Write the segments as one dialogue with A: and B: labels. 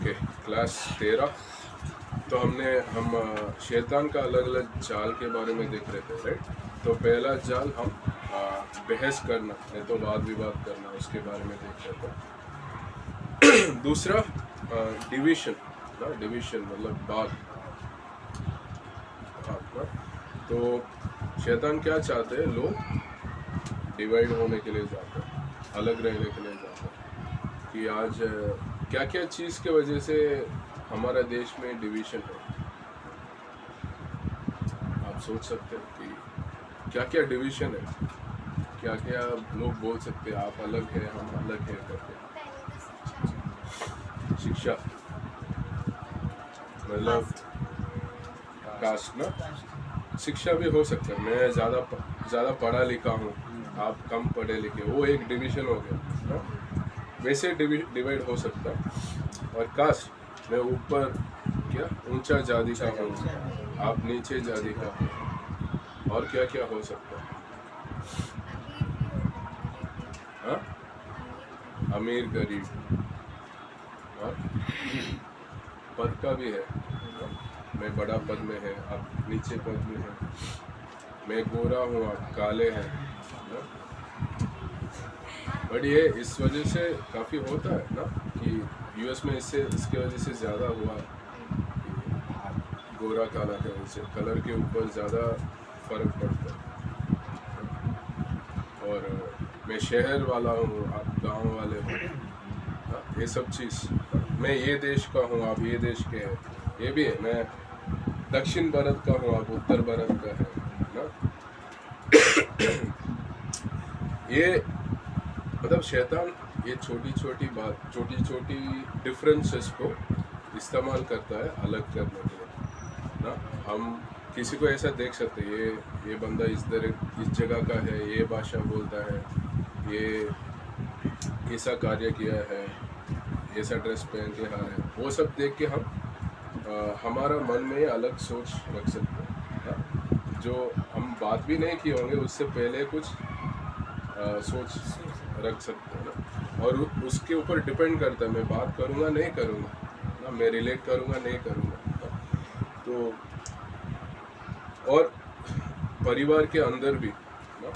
A: Okay, class 13। तो हम शैतान का अलग अलग जाल के बारे में देख रहे थे, राइट। तो पहला जाल हम बहस करना है तो वाद विवाद करना, उसके बारे में देख रहे थे। दूसरा डिवीजन ना, डिवीजन मतलब भाग ना। तो शैतान क्या चाहते हैं, लोग डिवाइड होने के लिए जाते हैं, अलग रहने के लिए जाते हैं। कि आज क्या क्या चीज़ के वजह से हमारा देश में डिवीजन है, आप सोच सकते हैं कि क्या क्या डिवीजन है, क्या क्या लोग बोल सकते हैं आप अलग है हम अलग है करके। शिक्षा मतलब कास्ट ना, शिक्षा भी हो सकता है। मैं ज़्यादा पढ़ा लिखा हूँ, आप कम पढ़े लिखे, वो एक डिवीजन हो गया ना। वैसे डिवाइड हो सकता है। और कास्ट, मैं ऊपर क्या ऊंचा जाति का हूँ, आप नीचे जाति का हो। और क्या क्या हो सकता है, हाँ, अमीर गरीब, और पद का भी है, मैं बड़ा पद में है आप नीचे पद में है, मैं गोरा हूँ आप काले हैं। बट ये इस वजह से काफ़ी होता है ना कि यूएस में इसके वजह से ज़्यादा हुआ, गोरा काला के वजह से कलर के ऊपर ज़्यादा फर्क पड़ता है। और मैं शहर वाला हूँ आप गांव वाले हो, ये सब चीज़। मैं ये देश का हूँ आप ये देश के हैं, ये भी है। मैं दक्षिण भारत का हूँ आप उत्तर भारत का है ना। ये मतलब शैतान ये छोटी छोटी डिफरेंसेस को इस्तेमाल करता है अलग करने के लिए ना। हम किसी को ऐसा देख सकते हैं, ये बंदा इस जगह का है, ये भाषा बोलता है, ये ऐसा कार्य किया है, ऐसा ड्रेस पहन के है, वो सब देख के हम हमारा मन में अलग सोच रख सकते हैं ना? जो हम बात भी नहीं किए होंगे उससे पहले कुछ सोच रख सकते हैं ना। और उसके ऊपर डिपेंड करता है मैं बात करूँगा नहीं करूँगा ना, मैं रिलेट करूँगा नहीं करूँगा। तो और परिवार के अंदर भी ना,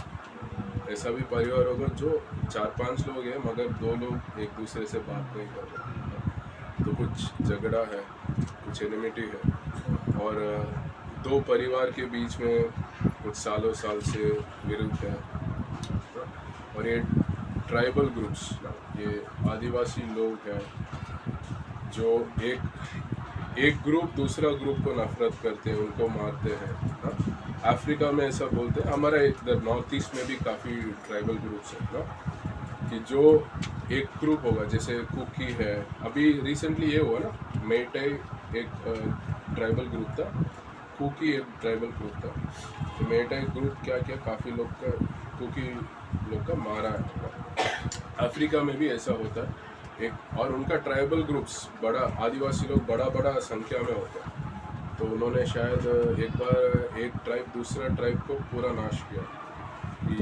A: ऐसा भी परिवार होगा जो 4-5 लोग हैं मगर 2 लोग एक दूसरे से बात नहीं कर रहे, तो कुछ झगड़ा है, कुछ एनिमिटी है। और 2 परिवार के बीच में कुछ सालों साल से विरोध है। और ये ट्राइबल ग्रुप्स, ये आदिवासी लोग हैं जो एक ग्रुप दूसरा ग्रुप को नफरत करते हैं, उनको मारते हैं। अफ्रीका में ऐसा बोलते हैं, हमारा इधर नॉर्थ ईस्ट में भी काफ़ी ट्राइबल ग्रुप्स हैं ना, कि जो एक ग्रुप होगा, जैसे कुकी है, अभी रिसेंटली ये हुआ ना, मेइटेई एक ट्राइबल ग्रुप था, कुकी एक ट्राइबल ग्रुप था। तो मेइटेई ग्रुप क्या किया, काफ़ी लोग का कुकी लोग का मारा है। अफ्रीका में भी ऐसा होता है एक, और उनका ट्राइबल ग्रुप्स बड़ा, आदिवासी लोग बड़ा संख्या में होता है। तो उन्होंने शायद एक बार एक ट्राइब दूसरा ट्राइब को पूरा नाश किया, कि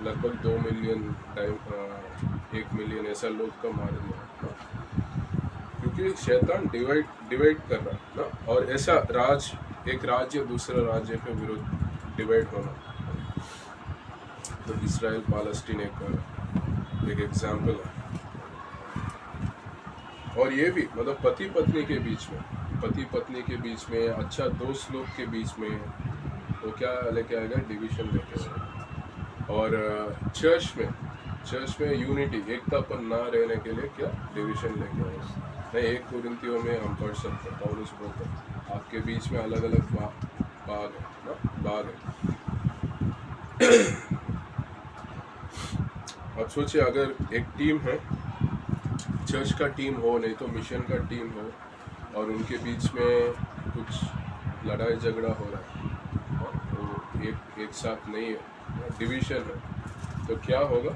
A: लगभग 2 मिलियन 1 मिलियन ऐसा लोग का मार दिया, क्योंकि शैतान डिवाइड कर रहा है ना। और ऐसा एक राज्य दूसरा राज्य के विरुद्ध डिवाइड होना। तो इसराइल पैलेस्टीन एक एग्जाम्पल है। और ये भी मतलब पति पत्नी के बीच में, अच्छा दोस्त लोग के बीच में, वो क्या लेके आएगा, डिवीजन लेके आएगा। और चर्च में यूनिटी, एकतापन ना रहने के लिए क्या डिवीजन लेके आएगा। नहीं, 1 कुरिन्थियों में हम पढ़ सकते हैं, पौलुस बोलते हैं आपके बीच में अलग अलग बाग है। अब सोचिए, अगर एक टीम है, चर्च का टीम हो, नहीं तो मिशन का टीम हो, और उनके बीच में कुछ लड़ाई झगड़ा हो रहा है, तो एक साथ नहीं है, डिवीजन है, तो क्या होगा,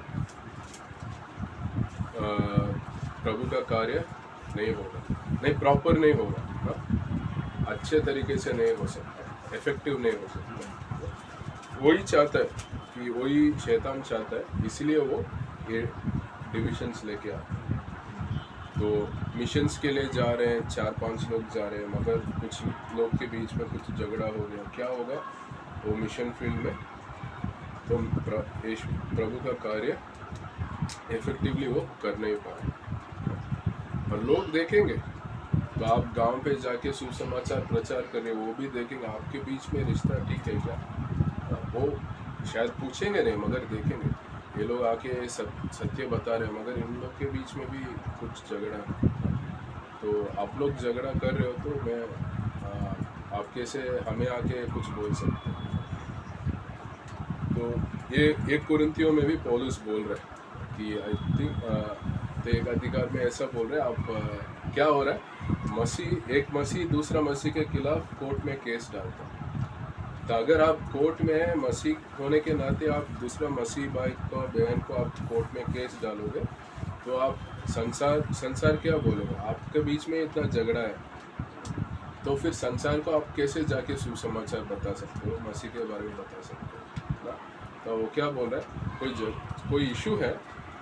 A: प्रभु का कार्य नहीं होगा, नहीं प्रॉपर नहीं होगा ना? अच्छे तरीके से नहीं हो सकता, इफेक्टिव नहीं हो सकता। वही चाहता है कि वही शैतान चाहता है, इसलिए वो ये डिविजन्स लेके आता है। तो मिशंस के लिए जा रहे हैं, 4-5 लोग जा रहे हैं, मगर कुछ लोग के बीच में कुछ झगड़ा हो गया, क्या होगा वो मिशन फील्ड में, तो प्रभु का कार्य इफेक्टिवली वो कर नहीं पाए। और लोग देखेंगे, तो आप गांव पे जाके सुसमाचार प्रचार करें, वो भी देखेंगे आपके बीच में रिश्ता ठीक है क्या, वो शायद पूछेंगे नहीं मगर देखेंगे ये लोग आके सत्य बता रहे हैं, मगर इन लोग के बीच में भी कुछ झगड़ा है। तो आप लोग झगड़ा कर रहे हो तो मैं आप कैसे हमें आके कुछ बोल सकते हैं। तो ये 1 कुरिन्थियों में भी पौलुस बोल रहे हैं कि आई थिंक एक अधिकार में ऐसा बोल रहे हैं, आप क्या हो रहा है, एक मसीह दूसरा मसीह के खिलाफ कोर्ट में केस डालता है। तो अगर आप कोर्ट में है मसीह होने के नाते आप दूसरा मसीह भाई को बहन को आप कोर्ट में केस डालोगे, तो आप संसार क्या बोलेगा, आपके बीच में इतना झगड़ा है, तो फिर संसार को आप कैसे जाके सुसमाचार बता सकते हो, मसीह के बारे में बता सकते हो ना। तो वो क्या बोल रहा है, कोई इशू है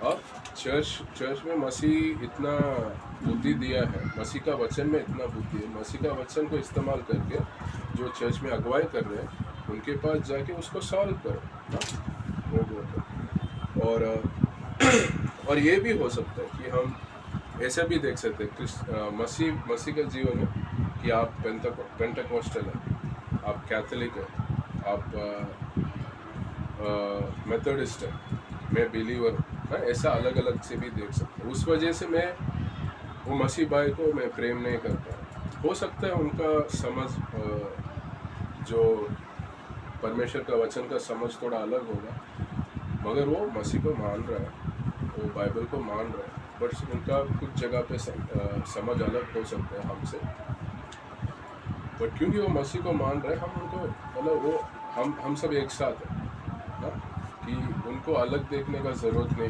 A: और चर्च में मसीह इतना बुद्धि दिया है, मसीह का वचन में इतना बुद्धि है, मसीह का वचन को इस्तेमाल करके जो चर्च में अगुवाई कर रहे हैं उनके पास जाके उसको सॉल्व करो ना, वो बोल। और ये भी हो सकता है कि हम ऐसे भी देख सकते हैं मसीह का जीवन है कि आप पेंटाकोस्टल है, आप कैथोलिक है, आप मेथोडिस्ट है, मैं बिलीवर हूँ, ऐसा अलग अलग से भी देख सकते हैं। उस वजह से मैं वो मसीह भाई को मैं प्रेम नहीं कर पाया। हो सकता है उनका समझ जो परमेश्वर का वचन का समझ थोड़ा अलग होगा, मगर वो मसीह को मान रहा है, वो बाइबल को मान रहा है, बट उनका कुछ जगह पे समझ अलग हो सकता है हमसे। बट क्योंकि वो मसीह को मान रहे हैं, हम उनको मतलब वो हम सब एक साथ हैं ना, कि उनको अलग देखने का ज़रूरत नहीं।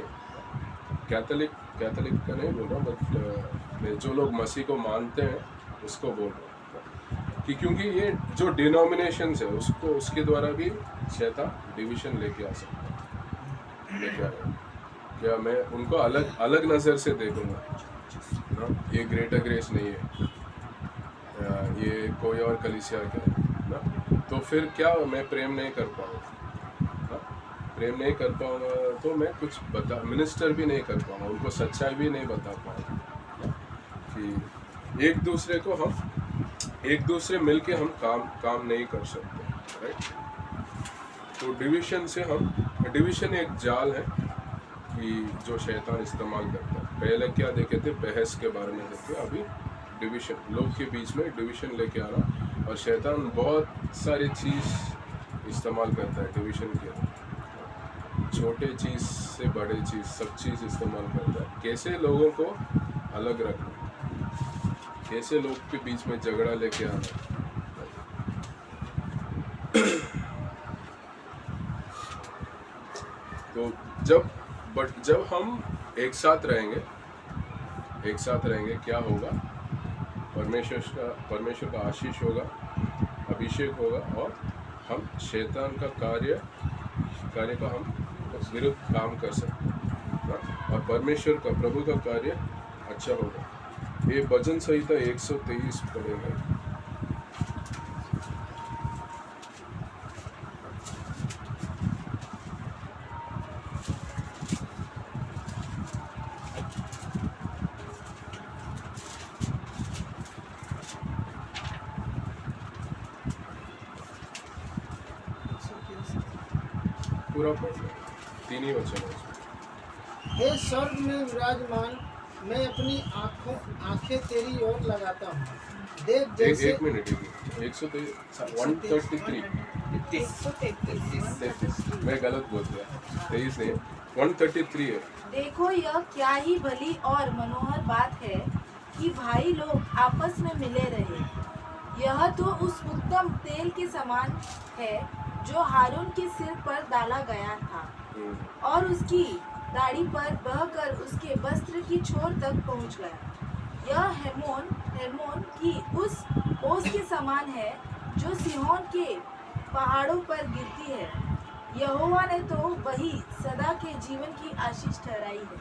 A: कैथोलिक का नहीं बोल रहा, बट जो लोग मसीह को मानते हैं उसको बोल रहा हूँ कि क्योंकि ये जो डिनोमिनेशंस है उसके द्वारा भी शैतान डिवीजन लेके आ सकता है। लेके आ रहा है क्या, मैं उनको अलग नज़र से देखूंगा ना, ये ग्रेटर ग्रेस नहीं है, ये कोई और कलीसिया का है ना, तो फिर क्या मैं प्रेम नहीं कर पाऊँगा, प्रेम नहीं कर पाऊँगा तो मैं कुछ मिनिस्टर भी नहीं कर पाऊँगा, उनको सच्चाई भी नहीं बता पाऊँगा कि एक दूसरे मिलके हम काम नहीं कर सकते, राइट। तो डिवीजन एक जाल है कि जो शैतान इस्तेमाल करता है। पहले क्या देखे थे, बहस के बारे में देखे, अभी डिवीजन, लोग के बीच में डिवीजन लेके आ रहा, और शैतान बहुत सारी चीज़ इस्तेमाल करता है डिवीजन के, छोटे चीज़ से बड़े चीज़ सब चीज़ इस्तेमाल करता है। कैसे लोगों को अलग रखना, कैसे लोग के बीच में झगड़ा लेके आना। तो जब हम एक साथ रहेंगे क्या होगा, परमेश्वर का आशीष होगा, अभिषेक होगा, और हम शैतान का कार्य का हम विरुद्ध काम कर सकते हैं, और परमेश्वर का प्रभु का कार्य अच्छा होगा। ये भजन संहिता 123 पढ़ेंगे। पूरा पढ़ लो, 3 ही वचन है उसमें।
B: हे स्वर्ग में विराजमान, मैं अपनी आंखें तेरी ओर लगाता हूँ। देख जैसे
A: एक मिनट, 133 मैं गलत बोल दिया, 23 नहीं, 133 है।
C: देखो यह क्या ही भली और मनोहर बात है कि भाई लोग आपस में मिले रहे। यह तो उस उत्तम तेल के समान है जो हारून के सिर पर डाला गया था और उसकी दाढ़ी पर बहकर उसके वस्त्र की छोर तक पहुंच गया। यह हेर्मोन की उस ओस के समान है जो सिहोन के पहाड़ों पर गिरती है। यहोवा ने तो वही सदा के जीवन की आशीष ठहराई है।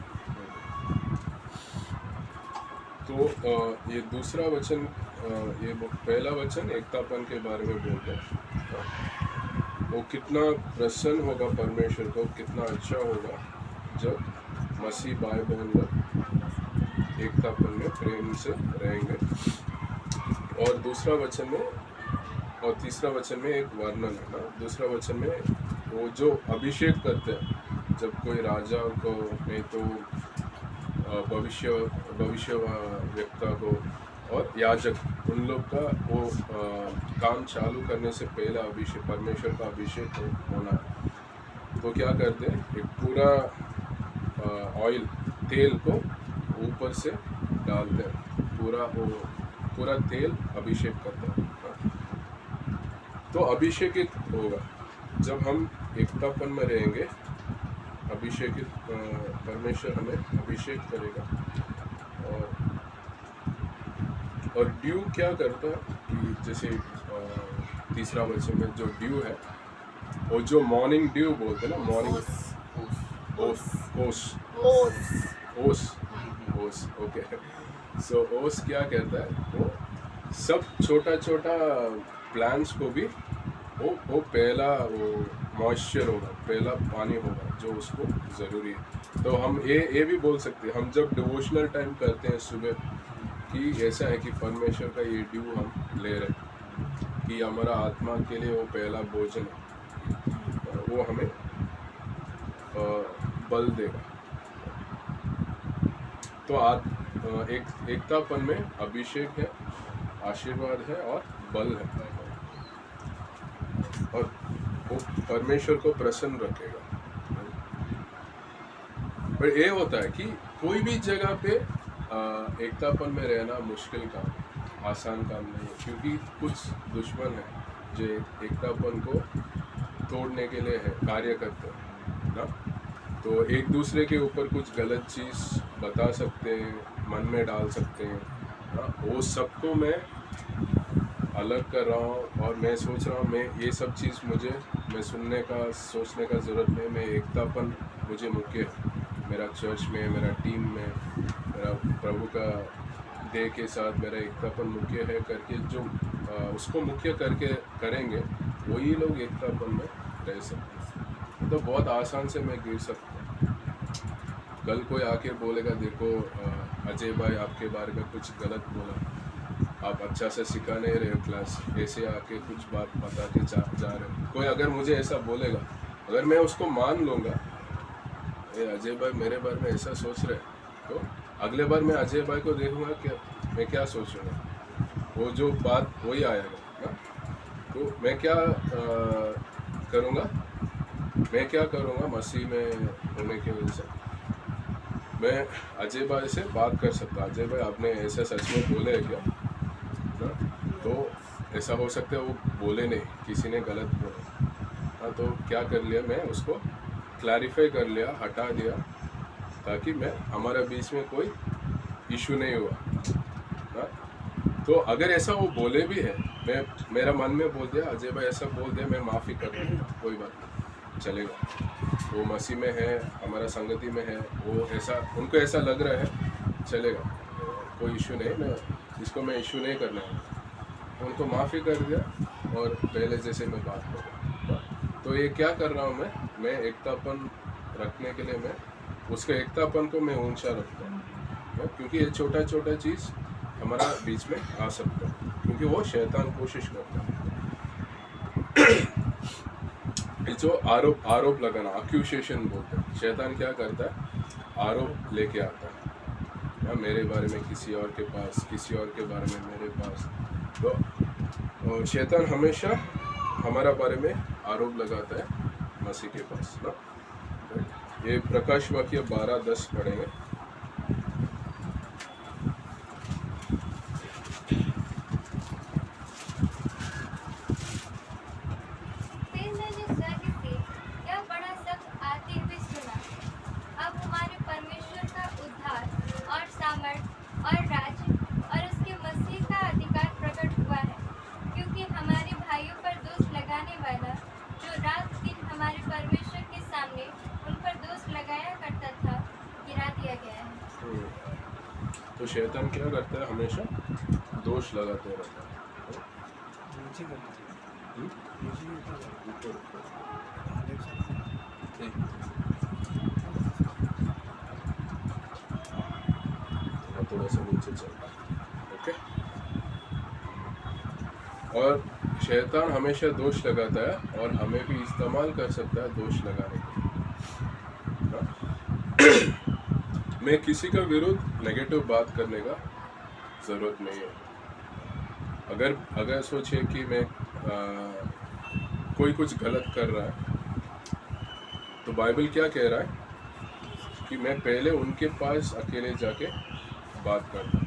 A: तो ये दूसरा वचन, ये पहला वचन एकतापन के बारे में बोलते हैं। वो कितना प्रसन्न होगा परमेश्वर को, कितना अच्छा होगा जब मसीह भाई बहन लोग एकतापन में प्रेम से रहेंगे। और दूसरा वचन में और तीसरा वचन में एक वर्णन है ना। दूसरा वचन में वो जो अभिषेक करते हैं, जब कोई राजा को नहीं तो भविष्य व्यक्ता को और याजक, उन लोग का वो काम चालू करने से पहले अभिषेक, परमेश्वर का अभिषेक होना है। तो क्या करते हैं, एक पूरा ऑयल, तेल को ऊपर से डालते हैं, पूरा तेल अभिषेक करते हैं। तो अभिषेकित होगा जब हम एकतापन में रहेंगे। अभिषेकित परमेश्वर हमें अभिषेक करेगा। और ड्यू क्या करता है कि जैसे तीसरा वचन में जो ड्यू है, वो जो मॉर्निंग ड्यू बोलते हैं ना, मॉर्निंग ओस, ओके। सो ओस क्या कहता है, वो सब छोटा छोटा प्लांट्स को भी वो पहला वो मॉइस्चर होगा, पहला पानी होगा जो उसको ज़रूरी है। तो हम ये भी बोल सकते हैं, हम जब डिवोशनल टाइम करते हैं सुबह, कि ऐसा है कि परमेश्वर का ये ड्यू हम ले रहे हैं कि हमारा आत्मा के लिए वो पहला भोजन है, वो हमें बल देगा। तो एकतापन में अभिषेक है, आशीर्वाद है और बल है, और वो परमेश्वर को प्रसन्न रखेगा। पर ये होता है कि कोई भी जगह पे एकतापन में रहना मुश्किल काम, आसान काम नहीं है, क्योंकि कुछ दुश्मन है जो एकतापन को तोड़ने के लिए है, कार्य करते हैं ना। तो एक दूसरे के ऊपर कुछ गलत चीज़ बता सकते हैं, मन में डाल सकते हैं ना। वो सबको मैं अलग कर रहा हूँ, और मैं सोच रहा हूँ मैं ये सब चीज़ मैं सुनने का, सोचने का ज़रूरत नहीं। मैं एकतापन मुझे मुख्य है, मेरा चर्च में, मेरा टीम में, मेरा प्रभु का देह के साथ मेरा एकतापन मुख्य है करके जो उसको मुख्य करके करेंगे, वही लोग एकतापन में रह सकते हैं। तो बहुत आसान से मैं गिर सकता हूँ। कल कोई आके बोलेगा, देखो अजय भाई आपके बारे में कुछ गलत बोला, आप अच्छा से सिखा नहीं रहे हो क्लास, ऐसे आके कुछ बात बता के जा रहे हो। कोई अगर मुझे ऐसा बोलेगा, अगर मैं उसको मान लूँगा, अजय भाई मेरे बारे में ऐसा सोच रहे, तो अगले बार मैं अजय भाई को देखूंगा कि मैं क्या सोचूंगा, वो जो बात वही आएगा ना। तो मैं क्या करूँगा मसीह में होने की वजह से, मैं अजय भाई से बात कर सकता, अजय भाई आपने ऐसा सच में बोले है क्या ना। तो ऐसा हो सकता है वो बोले नहीं, किसी ने गलत बोला हाँ, तो क्या कर लिया, मैं उसको क्लैरिफाई कर लिया, हटा दिया, ताकि हमारा बीच में कोई इशू नहीं हुआ ना। तो अगर ऐसा वो बोले भी है, मेरा मन में बोल दिया, अजय भाई ऐसा बोल दिया, मैं माफ़ी कर दूँगा, कोई बात नहीं, चलेगा। वो मसीह में है, हमारा संगति में है, वो ऐसा उनको ऐसा लग रहा है, चलेगा, कोई इशू नहीं, इसको मैं इशू नहीं करना है। उनको माफ़ी कर दिया और पहले जैसे मैं बात करूँ। तो ये क्या कर रहा हूँ मैं एकतापन रखने के लिए मैं उसके एकतापन को मैं ऊंचा रखता हूँ, क्योंकि ये छोटा छोटा चीज़ हमारा बीच में आ सकता है, क्योंकि वो शैतान कोशिश करता है। ये जो आरोप लगाना, एक्यूजेशन बोलते हैं, शैतान क्या करता है, आरोप लेके आता है मेरे बारे में किसी और के पास, किसी और के बारे में मेरे पास। तो शैतान हमेशा हमारा बारे में आरोप लगाता है मसीह के पास ना। ये प्रकाश वाक्य 12:10 पढ़ेंगे।
D: फिर मैंने स्वर्ग से यह बड़ा शब्द आते हुए सुना, अब हमारे परमेश्वर का उद्धार और सामर्थ और राज्य और उसके मसीह का अधिकार प्रकट हुआ है, क्योंकि हमारे भाइयों पर दोष लगाने वाला, जो रात दिन हमारे परमेश्वर के सामने उन पर दोष लगाया करता था, गिरा दिया गया।
A: तो शैतान क्या करता है, हमेशा दोष लगाते रहता है। ऊपर ऊपर ठीक। थोड़ा सा नीचे चलता है, ओके। और शैतान हमेशा दोष लगाता है और हमें भी इस्तेमाल कर सकता है दोष लगाने के लिए। मैं किसी का विरुद्ध नेगेटिव बात करने का ज़रूरत नहीं है। अगर सोचे कि मैं कोई कुछ गलत कर रहा है, तो बाइबल क्या कह रहा है कि मैं पहले उनके पास अकेले जाके बात करता।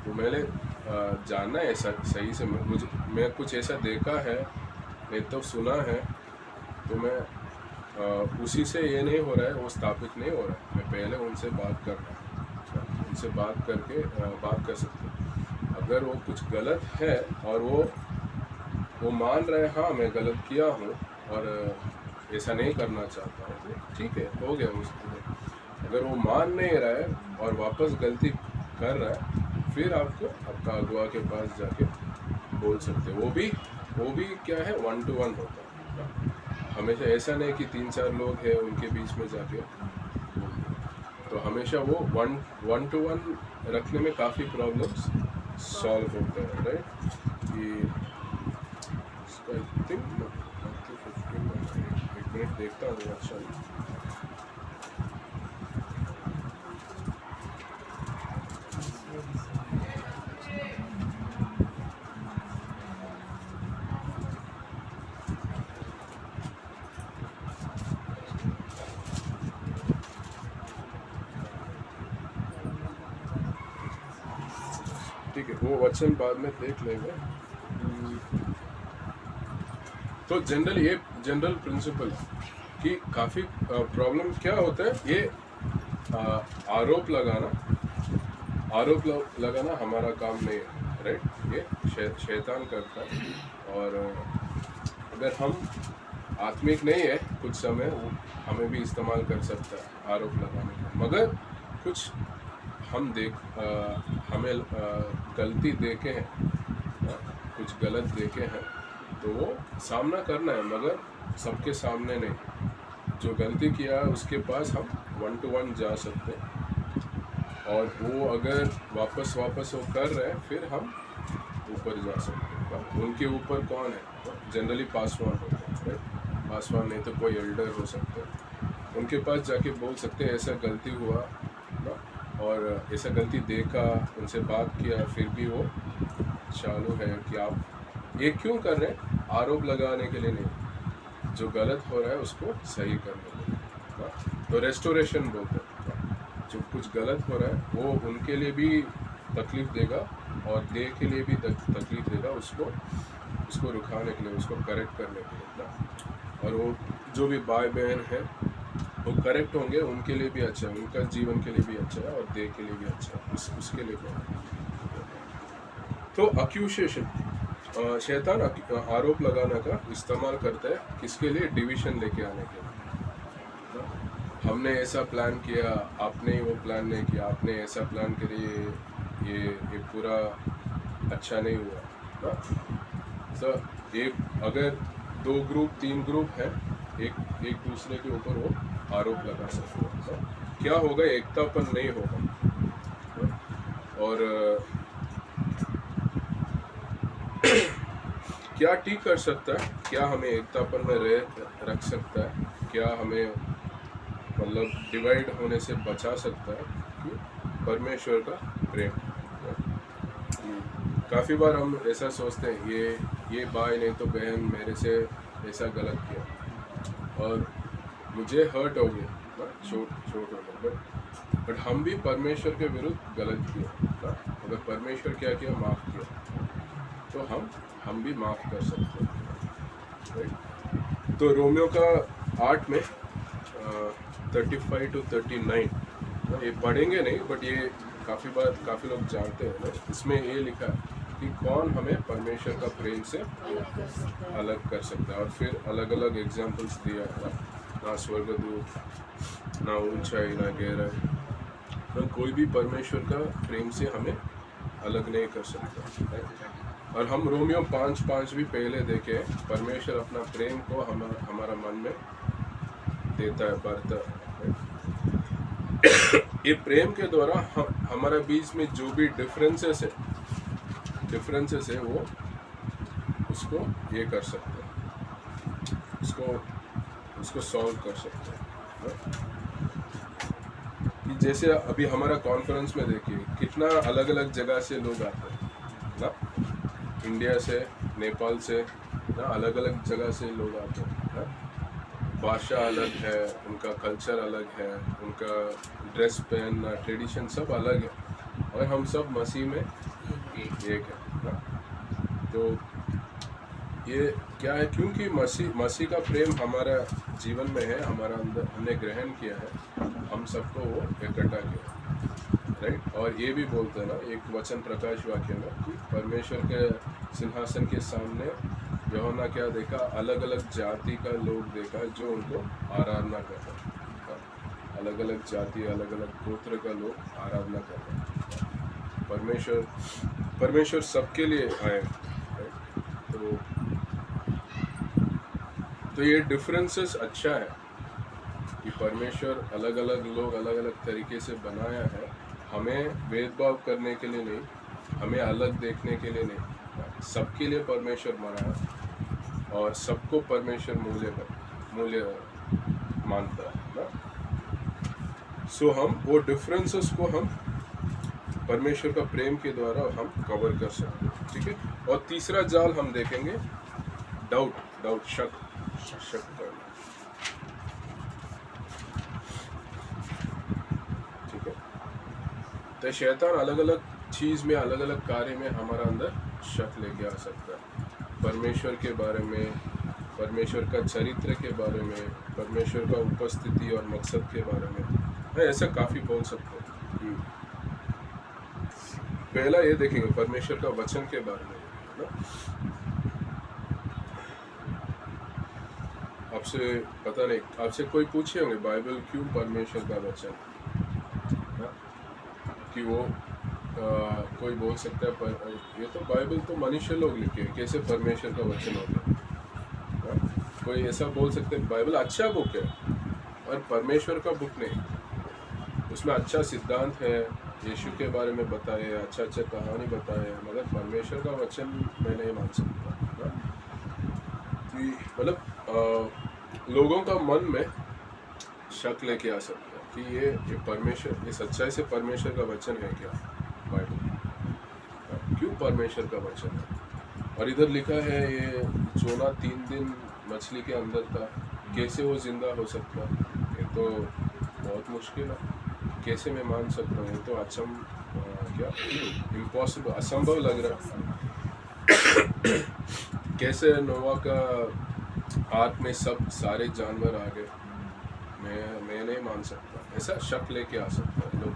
A: तो मैंने जानना है ऐसा सही से, मैं कुछ ऐसा देखा है, नहीं तो सुना है, तो मैं उसी से ये नहीं हो रहा है, वो स्थापित नहीं हो रहा है। मैं पहले उनसे बात करना, उनसे बात करके बात कर सकते हैं। अगर वो कुछ गलत है और वो मान रहे हैं हाँ मैं गलत किया हूँ और ऐसा नहीं करना चाहता हूँ, तो ठीक है, हो गया उसको। अगर वो मान नहीं रहा है और वापस गलती कर रहा है, फिर आपको आपका अगुआ के पास जाके बोल सकते हैं। वो भी क्या है, 1-to-1 होता है। हमेशा ऐसा नहीं कि 3-4 लोग हैं उनके बीच में जाके, तो हमेशा वो 1-to-1 रखने में काफ़ी प्रॉब्लम्स सॉल्व होते हैं, राइट। कि इसका आई थिंक 1 मिनट देखता हूँ। अच्छा, ठीक है, वो वचन बाद में देख लेंगे। तो ये जनरल प्रिंसिपल कि काफ़ी प्रॉब्लम क्या होता है, ये आरोप लगाना हमारा काम नहीं है, राइट। ये शैतान करता है। और अगर हम आत्मिक नहीं है कुछ समय, वो हमें भी इस्तेमाल कर सकता है आरोप लगाने का। मगर कुछ हम हमें गलती देखे हैं, कुछ गलत देखे हैं, तो वो सामना करना है, मगर सबके सामने नहीं। जो गलती किया उसके पास हम 1-to-1 जा सकते हैं, और वो अगर वापस वो कर रहे हैं, फिर हम ऊपर जा सकते हैं। उनके ऊपर कौन है, जनरली पासवान होते हैं, राइट। पासवान नहीं तो कोई एल्डर हो सकते हैं, उनके पास जाके बोल सकते हैं ऐसा गलती हुआ ना, और ऐसा गलती देखा, उनसे बात किया, फिर भी वो चालू है कि आप ये क्यों कर रहे हैं, आरोप लगाने के लिए नहीं, जो गलत हो रहा है उसको सही करने के लिए। तो रेस्टोरेशन बोलते हैं, जो कुछ गलत हो रहा है वो उनके लिए भी तकलीफ देगा और देह के लिए भी तकलीफ देगा, उसको रुकाने के लिए, उसको करेक्ट करने के लिए। और वो जो भी भाई बहन है वो करेक्ट होंगे, उनके लिए भी अच्छा है, उनका जीवन के लिए भी अच्छा है और देह के लिए भी अच्छा है, उसके लिए क्या है। तो अक्यूजेशन, शैतान आरोप लगाने का इस्तेमाल करता है, किसके लिए, डिवीजन लेके आने के लिए। हमने ऐसा प्लान किया, आपने वो प्लान नहीं किया, आपने ऐसा प्लान करिए, ये पूरा अच्छा नहीं हुआ ना। तो अगर 2 ग्रुप 3 ग्रुप है, एक दूसरे के ऊपर वो आरोप लगा सकते हैं, तो क्या होगा, एकतापन नहीं होगा। और क्या ठीक कर सकता है, क्या हमें एकतापन में रख सकता है, क्या हमें मतलब डिवाइड होने से बचा सकता है, कि परमेश्वर का प्रेम। काफ़ी बार हम ऐसा सोचते हैं, ये भाई नहीं तो बहन मेरे से ऐसा गलत किया और मुझे हर्ट हो गया, चोट हो गया, बट हम भी परमेश्वर के विरुद्ध गलत किया। अगर परमेश्वर क्या किया, माफ़ किया, तो हम भी माफ़ कर सकते हैं, राइट। तो रोमियो का 8 में 35-39 ये पढ़ेंगे नहीं, बट ये काफ़ी लोग जानते हैं ना। इसमें ये लिखा है कि कौन हमें परमेश्वर का प्रेम से अलग कर सकता है, और फिर अलग अलग एग्जाम्पल्स दिया है, ना स्वर्गदूत, ना ऊंचाई, ना गहराई, तो कोई भी परमेश्वर का प्रेम से हमें अलग नहीं कर सकता। और हम रोमियो 5:5 भी पहले देखे, परमेश्वर अपना प्रेम को हमारा मन में देता है, बढ़ता है। ये प्रेम के द्वारा हमारा बीच में जो भी डिफरेंसेस है वो उसको ये कर सकते हैं, उसको सॉल्व कर सकते हैं। कि जैसे अभी हमारा कॉन्फ्रेंस में देखिए कितना अलग अलग जगह से लोग आते हैं ना, इंडिया से, नेपाल से ना, अलग अलग जगह से लोग आते हैं ना। भाषा अलग है, उनका कल्चर अलग है, उनका ड्रेस पहनना, ट्रेडिशन सब अलग है, और हम सब मसीह में एक है ना। तो ये क्या है, क्योंकि मसीह का प्रेम हमारा जीवन में है, हमारा अंदर हमने ग्रहण किया है, हम सबको वो इकट्ठा किया, राइट। और ये भी बोलते हैं ना एक वचन प्रकाश वाक्य में कि परमेश्वर के सिंहासन के सामने यूहन्ना क्या देखा, अलग अलग जाति का लोग देखा जो उनको आराधना कर रहे हैं, अलग अलग जाति, अलग अलग गोत्र का लोग आराधना कर रहे हैं। परमेश्वर सबके लिए आए, तो ये डिफरेंसेस अच्छा है कि परमेश्वर अलग अलग लोग अलग अलग तरीके से बनाया है, हमें भेदभाव करने के लिए नहीं, हमें अलग देखने के लिए नहीं, सबके लिए परमेश्वर बनाया और सबको परमेश्वर मूल्य मानता है ना। सो हम वो डिफरेंसेस को हम परमेश्वर का प्रेम के द्वारा हम कवर कर सकते हैं, ठीक है। और तीसरा जाल हम देखेंगे डाउट, शक करना, ठीक है। तो शैतान अलग अलग चीज में, अलग अलग कार्य में हमारा अंदर शक लेके आ सकता है, परमेश्वर के बारे में, परमेश्वर का चरित्र के बारे में, परमेश्वर का उपस्थिति और मकसद के बारे में। ऐसा काफ़ी बोल सकते हैं। पहला ये देखेंगे परमेश्वर का वचन के बारे में ना। आपसे पता नहीं, आपसे कोई पूछे होंगे बाइबल क्यों परमेश्वर का वचन ना, कि वो कोई बोल सकता है पर ये तो बाइबल तो मनुष्य लोग लिखे, कैसे परमेश्वर का वचन हो गया। कोई ऐसा बोल सकते हैं बाइबल अच्छा बुक है और परमेश्वर का बुक नहीं, उसमें अच्छा सिद्धांत है, यीशु के बारे में बताए, अच्छा कहानी बताए, मगर परमेश्वर का वचन मैं नहीं मान सकता। मतलब लोगों का मन में शक लेके आ सकता है कि ये परमेश्वर, ये सच्चाई से परमेश्वर का वचन है क्या बाइबल, क्यों परमेश्वर का वचन है। और इधर लिखा है ये जोना 3 दिन मछली के अंदर था, कैसे वो जिंदा हो सकता, ये तो बहुत मुश्किल है, कैसे मैं मान सकता हूँ, ये तो क्या इम्पॉसिबल, असंभव लग रहा है। कैसे नोवा का आर्क में सब सारे जानवर आ गए, मैं नहीं मान सकता, ऐसा शक लेके आ सकता है लोग।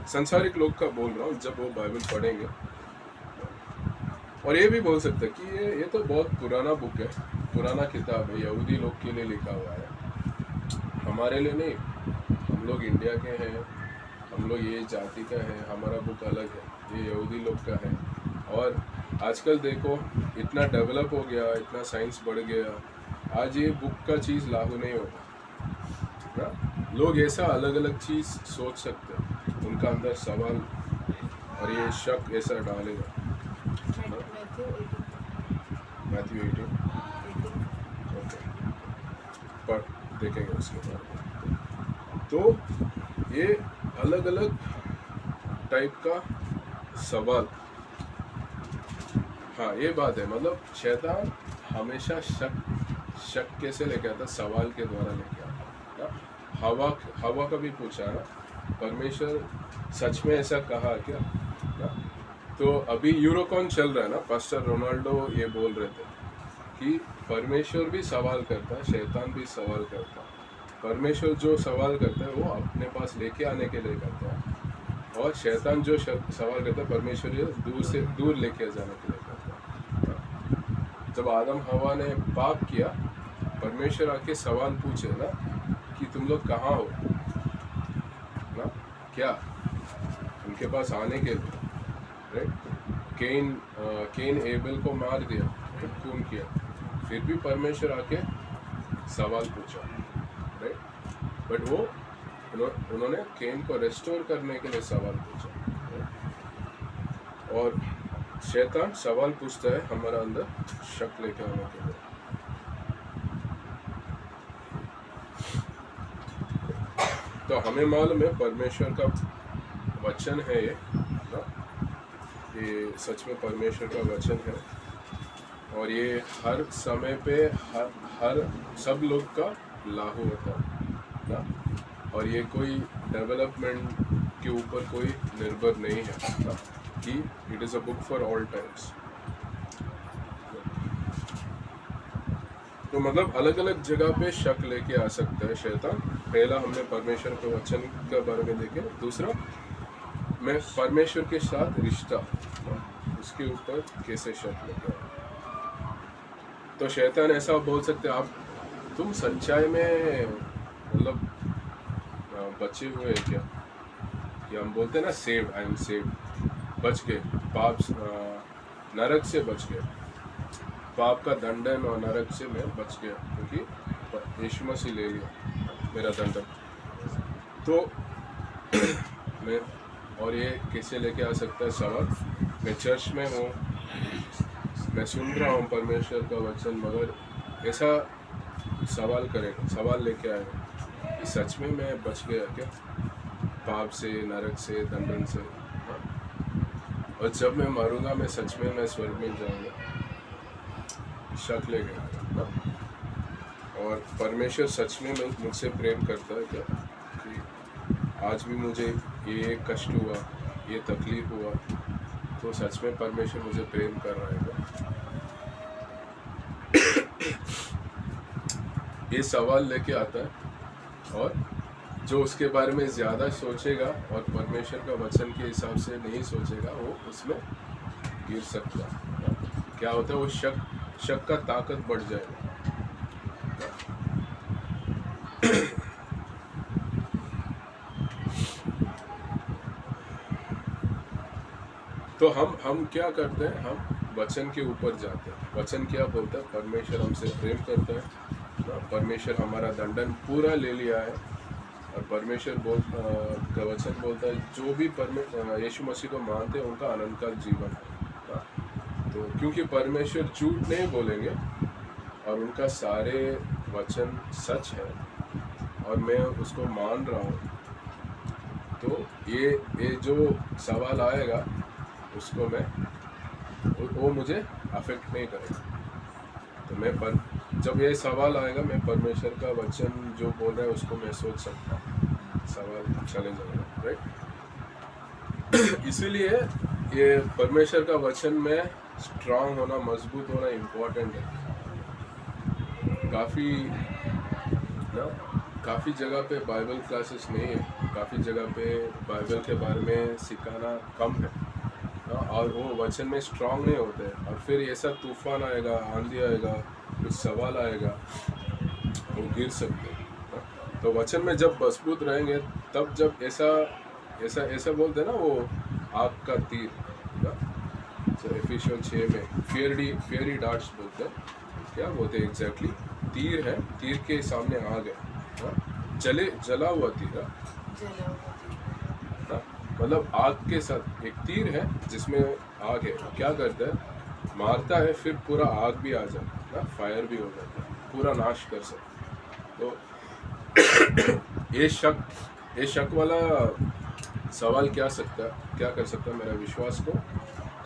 A: संसारिक लोग का बोल रहा हूँ, जब वो बाइबल पढ़ेंगे। और ये भी बोल सकते हैं कि ये तो बहुत पुराना बुक है, पुराना किताब है, यहूदी लोग के लिए लिखा हुआ है, हमारे लिए नहीं, हम लोग इंडिया के हैं, हम लोग ये जाति का है, हमारा बुक अलग है, ये यहूदी लोग का है। और आजकल देखो इतना डेवलप हो गया, इतना साइंस बढ़ गया, आज ये बुक का चीज़ लागू नहीं होगा ना। लोग ऐसा अलग अलग चीज़ सोच सकते हैं, उनका अंदर सवाल और ये शक ऐसा डालेगा। मैथ्यू 18 ओके, पर देखेंगे उसके बारे में। तो ये अलग अलग टाइप का सवाल, हाँ ये बात है, मतलब शैतान हमेशा शक कैसे लेके आता, सवाल के द्वारा लेके आता ना। हवा का भी पूछा ना, परमेश्वर सच में ऐसा कहा क्या ना। तो अभी यूरोकॉन चल रहा है ना, पास्टर रोनाल्डो ये बोल रहे थे कि परमेश्वर भी सवाल करता है, शैतान भी सवाल करता है। परमेश्वर जो सवाल करता है वो अपने पास लेके आने के लिए करता है, और शैतान जो सवाल करता है परमेश्वर दूर से दूर लेके जाने के लिए करता है। जब आदम हवा ने पाप किया, परमेश्वर आके सवाल पूछे ना कि तुम लोग कहाँ हो ना, क्या उनके पास आने के लिए, राइट। केन एबल को मार दिया, खून किया, फिर भी परमेश्वर आके सवाल पूछा, राइट। बट वो उन्होंने केन को रेस्टोर करने के लिए सवाल पूछा, right? और शैतान सवाल पूछता है हमारा अंदर शक लेके आने के लिए। तो हमें मालूम है परमेश्वर का वचन है ये ना, ये सच में परमेश्वर का वचन है, और ये हर समय पे हर सब लोग का लागू होता है ना, और ये कोई डेवलपमेंट के ऊपर कोई निर्भर नहीं है ना, कि it is a book for all times. तो मतलब अलग अलग जगह पे शक लेके आ सकता है शैतान। पहला हमने परमेश्वर के वचन के बारे में देखे, दूसरा मैं परमेश्वर के साथ रिश्ता, उसके ऊपर कैसे शक लेके आए। तो शैतान ऐसा बोल सकते हैं, आप तुम सच्चाई में मतलब बचे हुए क्या, कि हम बोलते हैं ना सेव्ड, आई एम सेव्ड, बच गए, पाप नरक से बच गए, पाप का दंडन और नरक से मैं बच गया, क्योंकि यीशु मसीह ले लिया मेरा दंडन। तो मैं, और ये कैसे लेके आ सकता है सवाल, मैं चर्च में हूँ, मैं सुन रहा हूँ परमेश्वर का वचन, मगर ऐसा सवाल लेके आएगा कि सच में मैं बच गया क्या पाप से, नरक से, दंडन से, और जब मैं मरूंगा मैं सच में मैं स्वर्ग में जाऊंगा, शक ले गया। और परमेश्वर सच में मुझसे प्रेम करता है क्या, कि आज भी मुझे ये कष्ट हुआ, ये तकलीफ हुआ, तो सच में परमेश्वर मुझे प्रेम कर रहा है क्या? ये सवाल लेके आता है, और जो उसके बारे में ज़्यादा सोचेगा और परमेश्वर का वचन के हिसाब से नहीं सोचेगा, वो उसमें गिर सकता है। क्या होता है, वो शक का ताकत बढ़ जाएगा। तो हम क्या करते हैं, हम वचन के ऊपर जाते हैं। वचन क्या बोलता है, परमेश्वर हमसे प्रेम करता है, परमेश्वर हमारा दंडन पूरा ले लिया है, और परमेश्वर का वचन बोलता है जो भी यीशु मसीह को मानते हैं उनका अनंतकाल जीवन है। तो क्योंकि परमेश्वर झूठ नहीं बोलेंगे और उनका सारे वचन सच है, और मैं उसको मान रहा हूँ, तो ये जो सवाल आएगा उसको वो मुझे अफेक्ट नहीं करेगा। तो मैं जब ये सवाल आएगा, मैं परमेश्वर का वचन जो बोल रहा है उसको मैं सोच सकता हूँ, सवाल चले जाएगा, राइट। इसीलिए ये परमेश्वर का वचन में स्ट्रांग होना, मजबूत होना इम्पोर्टेंट है। काफ़ी जगह पे बाइबल क्लासेस नहीं है, काफ़ी जगह पे बाइबल के बारे में सिखाना कम है, और वो वचन में स्ट्रांग नहीं होते, और फिर ऐसा तूफान आएगा, आंधी आएगा, कुछ सवाल आएगा, वो गिर सकते हैं। तो वचन में जब मजबूत रहेंगे, तब जब ऐसा बोलते हैं ना, वो आग का तीर ना, एफिशियल 6 में फियरी डार्ट्स बोलते हैं। क्या बोलते हैं एग्जैक्टली, तीर है, तीर के सामने आग है, जला हुआ तीर, मतलब आग के साथ एक तीर है जिसमें आग है, क्या करता है, मारता है, फिर पूरा आग भी आ जाता है ना, फायर भी हो जाता है, पूरा नाश कर सकता। तो ये शक वाला सवाल क्या कर सकता, मेरा विश्वास को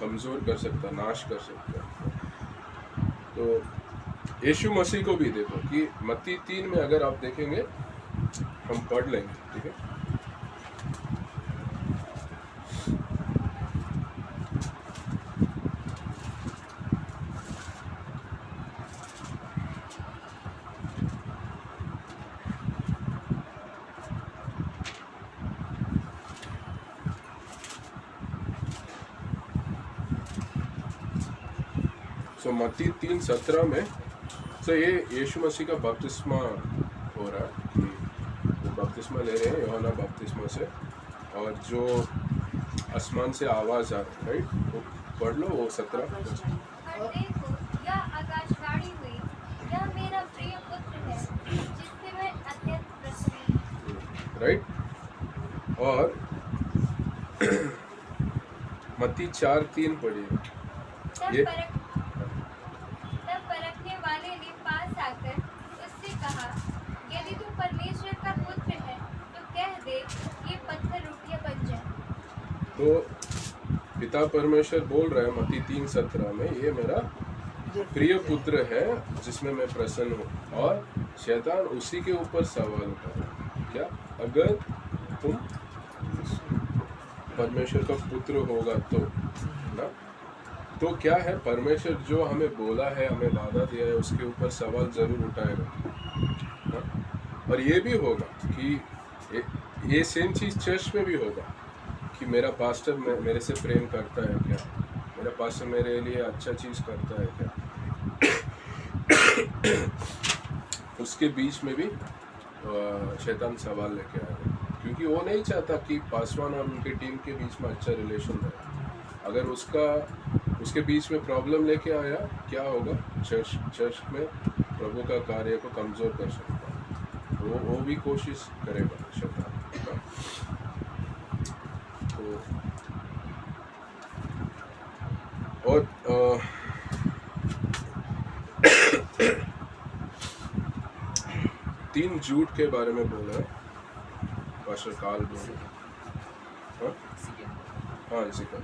A: कमज़ोर कर सकता, नाश कर सकता। तो यीशु मसीह को भी देखो कि मत्ती 3 में अगर आप देखेंगे, हम पढ़ लेंगे, ठीक है। तो मत्ती 3:17 में तो ये यीशु मसीह का बपतिस्मा हो रहा है, कि वो बपतिस्मा ले रहे हैं यूहन्ना बपतिस्मा से, और जो आसमान से आवाज़ आ रही, राइट, वो पढ़ लो वो 17।
D: और देखो यह आकाशवाणी हुई, यह मेरा प्रिय पुत्र है जिससे मैं अत्यंत प्रसन्न हूँ।
A: राइट। और मत्ती 4:3 पढ़िए।
D: तब
A: ये
D: परखने वाले ने पास आकर उससे कहा, यदि तू परमेश्वर का पुत्र है तो कह दे ये पत्थर रोटियां बन जाए।
A: तो पिता परमेश्वर बोल रहा है मत्ती 3:17 में, ये मेरा प्रिय पुत्र है जिसमें मैं प्रसन्न हूँ। और शैतान उसी के ऊपर सवाल उठा रहा है, क्या अगर तुम परमेश्वर का पुत्र होगा तो ना, तो क्या है, परमेश्वर जो हमें बोला है, हमें वादा दिया है, उसके ऊपर सवाल जरूर उठाएगा ना? और ये भी होगा कि ये सेम चीज़ चर्च में भी होगा कि मेरा पास्टर मेरे से प्रेम करता है क्या, मेरा पास्टर मेरे लिए अच्छा चीज़ करता है क्या। उसके बीच में भी शैतान सवाल लेके आएगा, क्योंकि वो नहीं चाहता कि पासवान और उनकी टीम के बीच में अच्छा रिलेशन रहे। अगर उसके बीच में प्रॉब्लम लेके आया, क्या होगा, चर्च में प्रभु का कार्य को कमज़ोर कर सकता है। वो भी कोशिश करेगा शैतान। तो और 3 झूठ के बारे में बोला है पास्टर काल बोले। हाँ इसी का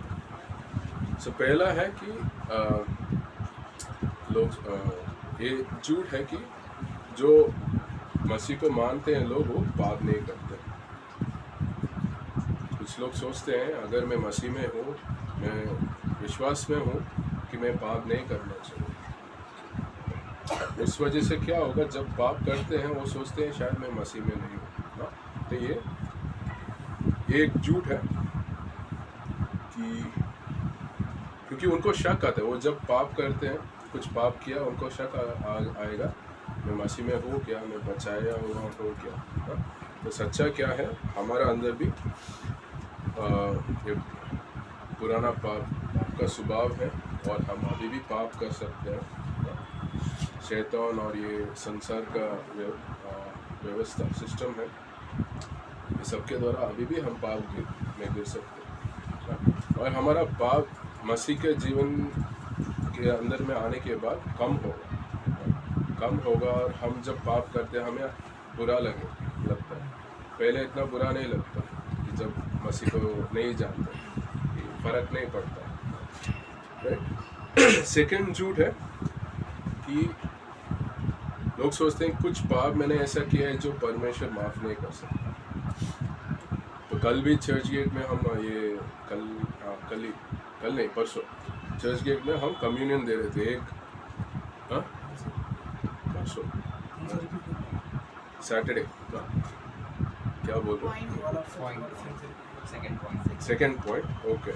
A: पहला है कि लोग ये झूठ है कि जो मसीह को मानते हैं लोग वो पाप नहीं करते। कुछ लोग सोचते हैं अगर मैं मसीह में हूँ, मैं विश्वास में हूँ कि मैं पाप नहीं करना चाहिए। उस वजह से क्या होगा, जब पाप करते हैं वो सोचते हैं शायद मैं मसीह में नहीं हूँ ना। तो ये एक झूठ है कि क्योंकि उनको शक आता है, वो जब पाप करते हैं, कुछ पाप किया, उनको शक आएगा मैं मसीह में हूँ क्या, मैं बचाया हुआ हूँ क्या ना? तो सच्चा क्या है, हमारा अंदर भी ये पुराना पाप का स्वभाव है और हम अभी भी पाप कर सकते हैं। शैतान और ये संसार का व्यवस्था सिस्टम है, ये सबके द्वारा अभी भी हम पाप में गिर सकते हैं। और हमारा पाप मसीह के जीवन के अंदर में आने के बाद कम होगा और हम जब पाप करते हैं हमें बुरा लगता है। पहले इतना बुरा नहीं लगता कि जब मसीह को नहीं जानते, फर्क नहीं पड़ता। राइट। सेकंड झूठ है कि लोग सोचते हैं कुछ पाप मैंने ऐसा किया है जो परमेश्वर माफ़ नहीं कर सकता। तो कल भी चर्च गेट में हम ये कल नहीं परसों चर्च गेट में हम कम्युनियन दे रहे थे। परसों सैटरडे क्या बोल रहे, सेकेंड पॉइंट ओके,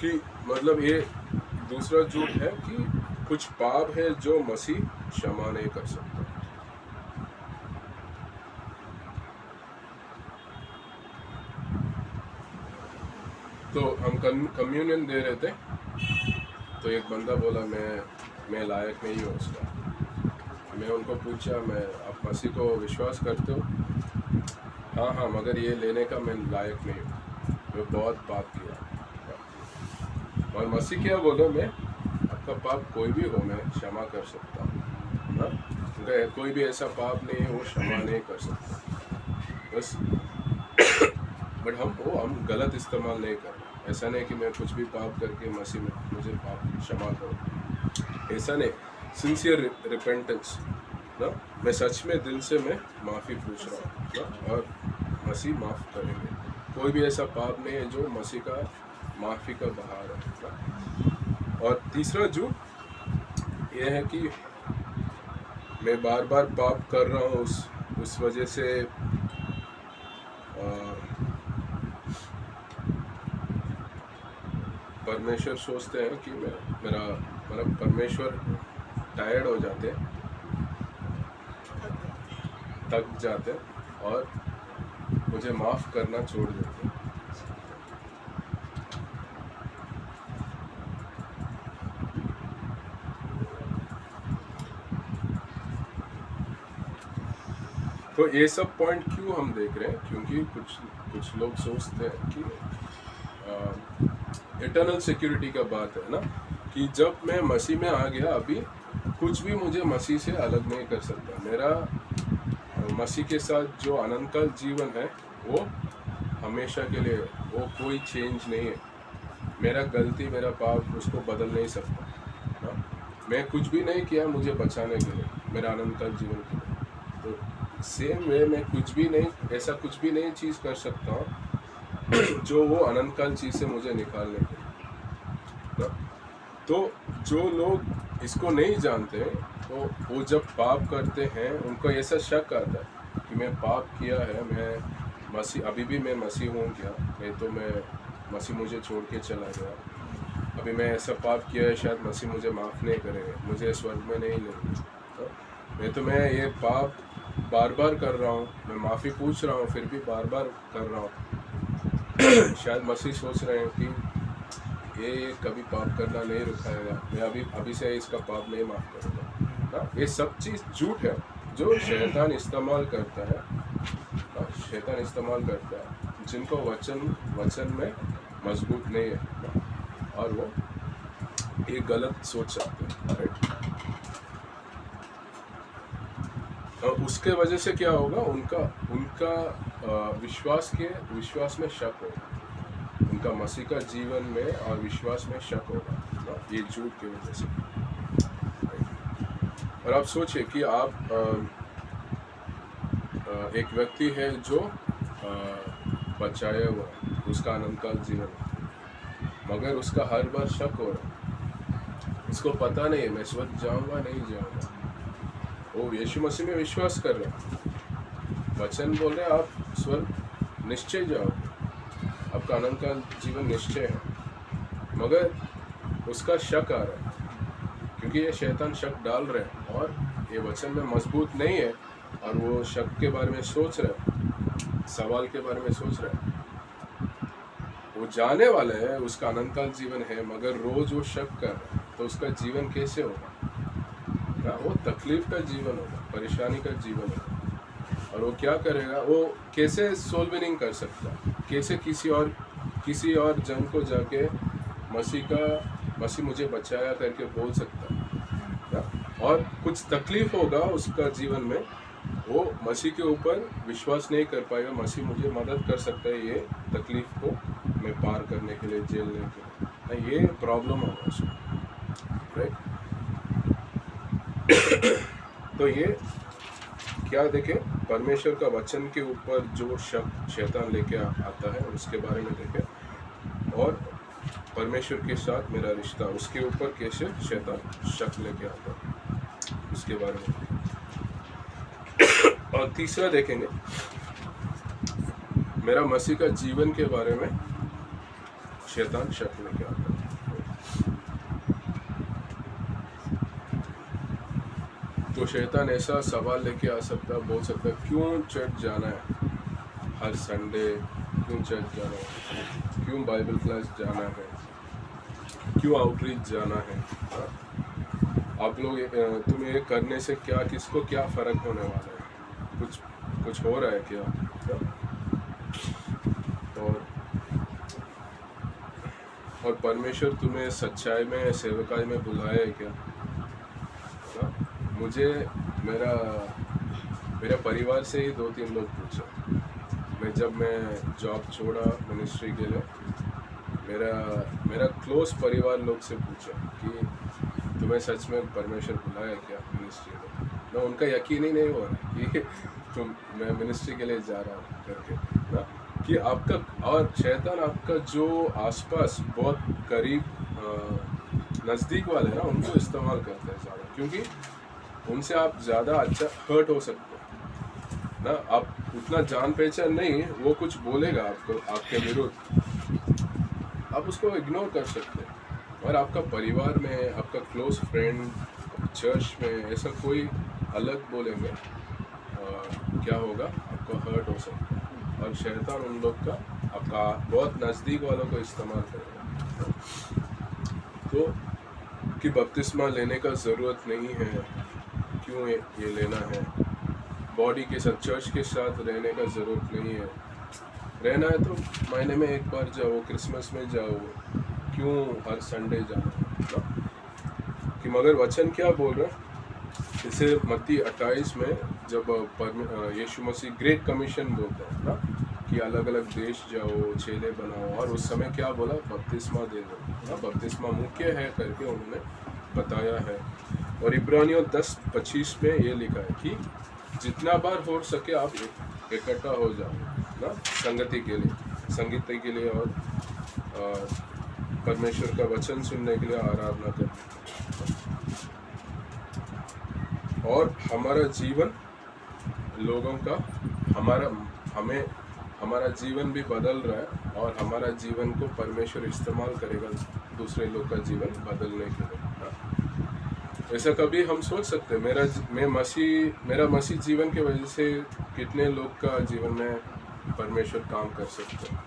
A: कि मतलब ये दूसरा झूठ है कि कुछ पाप है जो मसीह क्षमा नहीं कर सकता। तो हम कम्युनियन दे रहे थे, तो एक बंदा बोला मैं लायक नहीं हूँ उसका। मैं उनको पूछा, आप मसीह को विश्वास करते हो? हाँ मगर ये लेने का मैं लायक नहीं हूँ, मैं बहुत पाप किया। और मसीह क्या बोला, मैं आपका पाप कोई भी हो मैं क्षमा कर सकता हूँ ना, कोई भी ऐसा पाप नहीं है वो क्षमा नहीं कर सकता बस। बट हम गलत इस्तेमाल नहीं कर रहे। ऐसा नहीं कि मैं कुछ भी पाप करके मसीह में मुझे पाप क्षमा करो, ऐसा नहीं। सिंसियर रिपेंटेंस ना, मैं सच में दिल से मैं माफ़ी पूछ रहा हूँ ना, और मसीह माफ़ करेंगे। कोई भी ऐसा पाप नहीं है जो मसीह का माफ़ी का बहार है ना। और तीसरा झूठ ये है कि मैं बार बार पाप कर रहा हूँ, उस वजह से परमेश्वर सोचते हैं कि मेरा परमेश्वर टायर्ड हो जाते, थक जाते और मुझे माफ़ करना छोड़ देते। तो ये सब पॉइंट क्यों हम देख रहे हैं, क्योंकि कुछ लोग सोचते हैं कि इटर्नल सिक्योरिटी का बात है ना, कि जब मैं मसीह में आ गया अभी कुछ भी मुझे मसीह से अलग नहीं कर सकता। मेरा मसीह के साथ जो अनंतकाल जीवन है वो हमेशा के लिए, वो कोई चेंज नहीं है। मेरा गलती, मेरा पाप उसको बदल नहीं सकता ना? मैं कुछ भी नहीं किया मुझे बचाने के लिए, मेरा अनंतकाल जीवन के लिए। तो सेम वे मैं कुछ भी नहीं, ऐसा कुछ भी नहीं चीज़ कर सकता हूँ जो वो अनंतकाल चीज़ से मुझे निकालने के लिए ना? तो जो लोग इसको नहीं जानते तो वो जब पाप करते हैं उनको ऐसा शक आता है कि मैं पाप किया है, मैं मसीह, अभी भी मैं मसीह हूँ क्या, नहीं तो मैं मसीह मुझे छोड़ के चला गया, अभी मैं ऐसा पाप किया है शायद मसीह मुझे माफ़ नहीं करेंगे, मुझे स्वर्ग में नहीं लेंगे, नहीं तो मैं ये पाप बार बार कर रहा हूँ, मैं माफ़ी पूछ रहा हूँ फिर भी बार बार कर रहा हूँ। शायद मसीह सोच रहे हैं कि ये कभी पाप करना नहीं रुकाएगा, मैं अभी से इसका पाप नहीं माफ़ करूँगा ना? ये सब चीज़ झूठ है जो शैतान इस्तेमाल करता है ना? शैतान इस्तेमाल करता है जिनको वचन में मजबूत नहीं है ना? और वो एक गलत सोच सकते हैं, राइट? और उसके वजह से क्या होगा, उनका विश्वास में शक होगा, उनका मसीह का जीवन में और विश्वास में शक होगा ना, ये झूठ की वजह से। और आप सोचिए कि आप एक व्यक्ति है जो बचाया हुआ है, उसका अनंतकाल जीवन है, मगर उसका हर बार शक हो रहा है, उसको पता नहीं है मैं स्वर्ग जाऊंगा नहीं जाऊंगा। वो यीशु मसीह में विश्वास कर रहे हैं, वचन बोल रहे आप स्वर्ग निश्चय जाओगे, आपका अनंतकाल जीवन निश्चय है, मगर उसका शक आ रहा है क्योंकि ये शैतान शक डाल रहे हैं और ये वचन में मजबूत नहीं है और वो शक के बारे में सोच रहे हैं, सवाल के बारे में सोच रहे हैं। वो जाने वाले है, उसका अनंतकाल जीवन है, मगर रोज वो शक कर रहा है, तो उसका जीवन कैसे होगा ना? वो तकलीफ का जीवन होगा, परेशानी का जीवन होगा। और वो क्या करेगा, वो कैसे सोल विनिंग कर सकता है, कैसे किसी और जन को जाके मसीह मुझे बचाया करके बोल सकता है ना? और कुछ तकलीफ होगा उसका जीवन में, वो मसीह के ऊपर विश्वास नहीं कर पाएगा, मसीह मुझे मदद कर सकता है ये तकलीफ को मैं पार करने के लिए, झेलने के लिए ना, ये प्रॉब्लम होगा उसको, राइट? तो ये क्या देखें, परमेश्वर का वचन के ऊपर जो शक शैतान लेके आता है उसके बारे में देखें, और परमेश्वर के साथ मेरा रिश्ता, उसके ऊपर कैसे शैतान शक लेके आता है उसके बारे में। और तीसरा देखेंगे मेरा मसीह का जीवन के बारे में शैतान शक लेके आता है। तो शैतान ऐसा सवाल लेके आ सकता है, बोल सकता है क्यों चर्च जाना है हर संडे, क्यों चर्च जाना है, क्यों बाइबल क्लास जाना है, क्यों आउटरीच जाना है, आप लोग तुम्हें ये करने से क्या, किसको क्या फ़र्क होने वाला है, कुछ हो रहा है क्या? और परमेश्वर तुम्हें सच्चाई में, सेवकाई में बुलाया है क्या? मुझे मेरा परिवार से ही 2-3 लोग पूछा, जब मैं जॉब छोड़ा मिनिस्ट्री के लिए, मेरा क्लोज परिवार लोग से पूछा कि तुम्हें सच में परमेश्वर बुलाया क्या मिनिस्ट्री में? ना उनका यकीन ही नहीं हो रहा कि मैं मिनिस्ट्री के लिए जा रहा हूँ करके ना, कि आपका और शैतान आपका जो आसपास बहुत करीब नज़दीक वाले ना उनको इस्तेमाल करते हैं ज़्यादा, क्योंकि उनसे आप ज़्यादा अच्छा हर्ट हो सकते हैं ना। आप उतना जान पहचान नहीं, वो कुछ बोलेगा आपको आपके विरुद्ध, आप उसको इग्नोर कर सकते हैं। और आपका परिवार में, आपका क्लोज फ्रेंड, चर्च में ऐसा कोई अलग बोलेंगे, क्या होगा, आपको हर्ट हो सकता है। और शैतान उन लोग का, आपका बहुत नज़दीक वालों को इस्तेमाल करेगा। तो कि बपतिस्मा लेने का ज़रूरत नहीं है, क्यों ये लेना है, बॉडी के साथ, चर्च के साथ रहने का ज़रूरत नहीं है। रहना है तो महीने में एक बार जाओ, क्रिसमस में जाओ, क्यों हर संडे जाना ना? कि मगर वचन क्या बोल रहा है? जैसे मत्ती 28 में जब यीशु मसीह ग्रेट कमीशन बोलता है ना, कि अलग अलग देश जाओ, चेले बनाओ, और उस समय क्या बोला? बपतिस्मा दे दो ना, बपतिस्मा मुख्य है करके उन्होंने बताया है। और इब्रानियों 10:25 में ये लिखा है कि जितना बार हो सके आप इकट्ठा हो जाओ ना, संगति के लिए और परमेश्वर का वचन सुनने के लिए, आराधना करने के लिए। और हमारा जीवन लोगों का, हमारा जीवन भी बदल रहा है, और हमारा जीवन को परमेश्वर इस्तेमाल करेगा दूसरे लोग का जीवन बदलने के लिए। ऐसा कभी हम सोच सकते हैं मेरा मसीह जीवन की वजह से कितने लोग का जीवन में परमेश्वर काम कर सकते हैं?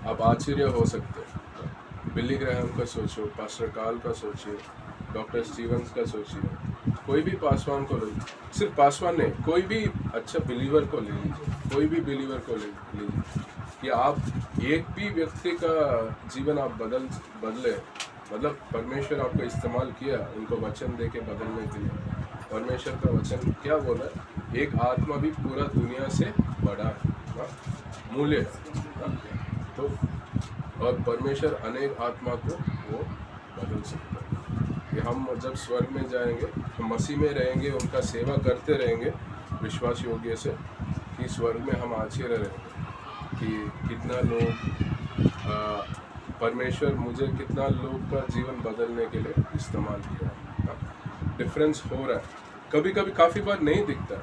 A: आप आश्चर्य हो सकते हैं। बिली ग्राहम का सोचो, पास्टर कार्ल का सोचिए, डॉक्टर स्टीवंस का सोचिए, कोई भी पासवान को ले, सिर्फ पासवान नहीं, कोई भी अच्छा बिलीवर को ले लीजिए, कोई भी बिलीवर को ले लीजिए, कि आप एक भी व्यक्ति का जीवन आप बदले, मतलब परमेश्वर आपको इस्तेमाल किया उनको वचन दे के बदलने के लिए। परमेश्वर का वचन क्या बोला है? एक आत्मा भी पूरा दुनिया से बड़ा है, मूल्य है। तो और परमेश्वर अनेक आत्मा को वो बदल सकता है। कि हम जब स्वर्ग में जाएंगे, हम मसीह में रहेंगे, उनका सेवा करते रहेंगे विश्वास योग्य से, कि स्वर्ग में हम आश्चर्य रहेंगे कि कितना लोग परमेश्वर मुझे कितना लोग का जीवन बदलने के लिए इस्तेमाल किया है। डिफरेंस हो रहा है। कभी कभी काफ़ी बार नहीं दिखता।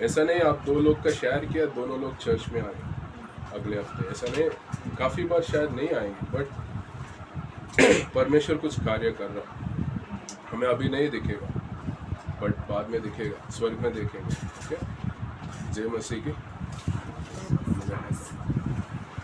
A: ऐसा नहीं आप 2 लोग का शेयर किया, दोनों लोग चर्च में आए अगले हफ्ते, ऐसा नहीं, काफ़ी बार शायद नहीं आएंगे, बट परमेश्वर कुछ कार्य कर रहा है। हमें अभी नहीं दिखेगा, बट बाद में दिखेगा, स्वर्ग में देखेंगे। ओके, जय मसीह की।